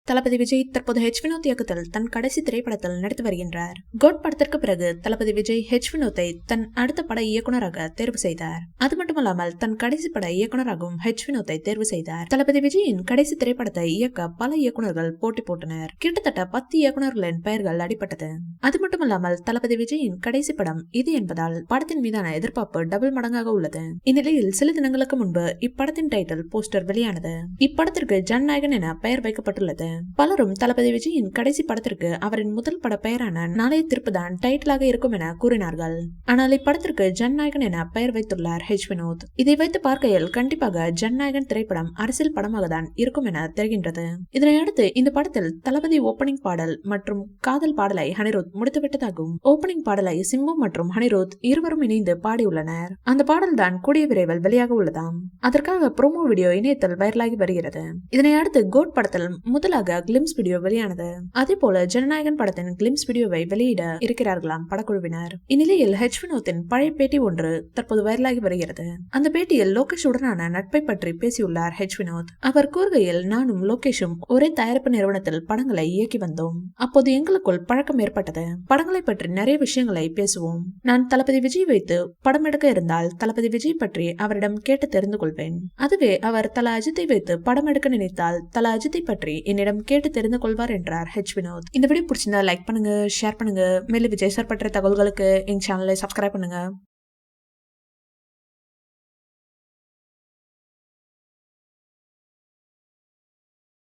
தளபதி விஜய் தற்போது ஹெச் வினோத் இயக்கத்தில் தன் கடைசி திரைப்படத்தில் நடித்து வருகின்றார். கோட் படத்திற்கு பிறகு தளபதி விஜய் ஹெச் வினோத்தை தன் அடுத்த பட இயக்குநராக தேர்வு செய்தார். அது மட்டுமல்லாமல் தன் கடைசி பட இயக்குநராகவும் ஹெச் வினோத்தை தேர்வு செய்தார். தளபதி விஜயின் கடைசி திரைப்படத்தை இயக்க பல இயக்குநர்கள் போட்டி போட்டனர். கிட்டத்தட்ட 10 இயக்குநர்களின் பெயர்கள் அடிபட்டது. அது மட்டுமல்லாமல் தளபதி விஜயின் கடைசி படம் இது என்பதால் படத்தின் மீதான எதிர்பார்ப்பு டபுள் மடங்காக உள்ளது. இந்நிலையில் சில தினங்களுக்கு முன்பு இப்படத்தின் டைட்டில் போஸ்டர் வெளியானது. இப்படத்திற்கு ஜனநாயகன் என பெயர் வைக்கப்பட்டுள்ளது. பலரும் தளபதி விஜயின் கடைசி படத்திற்கு அவரின் முதல் பட பெயரான நாளைய திருப்பு தான் டைட்டிலாக இருக்கும் என கூறினார்கள். ஆனால் இப்படத்திற்கு ஜனநாயகன் என பெயர் வைத்துள்ளார் ஹெச் வினோத். இதை வைத்து பார்க்கையில் கண்டிப்பாக ஜனநாயகன் திரைப்படம் அரசியல் படமாக தான் இருக்கும் என தெரிகின்றது. இதனையடுத்து இந்த படத்தில் தளபதி ஓபனிங் பாடல் மற்றும் காதல் பாடலை அனிருத் முடித்துவிட்டதாகவும் ஓபனிங் பாடலை சிம்பு மற்றும் அனிருத் இருவரும் இணைந்து பாடியுள்ளனர். அந்த பாடல் தான் கூடிய விரைவில் வெளியாக உள்ளதாம். அதற்காக ப்ரோமோ வீடியோ இணையத்தில் வைரலாகி வருகிறது. இதனையடுத்து கோட் படத்தில் முதலாக கிளிம்ஸ் வீடியோ வெளியானது. அதே போல ஜனநாயகன் படத்தின் கிளிம்ஸ் வீடியோவை வெளியிட இருக்கிறார்களாம் படக்குழுவினர். இந்நிலையில் ஹெச் வினோத்தின் பழைய பேட்டி ஒன்று தற்போது வைரலாகி வருகிறது. அந்த பேட்டியில் லோகேஷ் உடனான நட்பை பற்றி பேசியுள்ளார் ஹெச் வினோத். அவர் கூறுகையில், நானும் லோகேஷும் ஒரே தயாரிப்பு நிறுவனத்தில் படங்களை இயக்கி வந்தோம். அப்போது எங்களுக்குள் பழக்கம் ஏற்பட்டது. படங்களை பற்றி நிறைய விஷயங்களை பேசுவோம். நான் தளபதி விஜய் வைத்து படம் எடுக்க இருந்தால் தளபதி விஜய் பற்றி அவரிடம் கேட்டு தெரிந்து கொள்வேன். அதுவே அவர் தல அஜித்தை வைத்து படம் எடுக்க நினைத்தால் தல அஜித்தை பற்றி என்னிடம் கேட்டு தெரிந்து கொள்வார் என்றார் ஹெச் வினோத். இந்த வீடியோ பிடிச்சிருந்தா லைக் பண்ணுங்க, ஷேர் பண்ணுங்க. மேலும் விஜய் சார் பற்றிய தகவல்களுக்கு எங்க சேனலை சப்ஸ்கிரைப் பண்ணுங்க.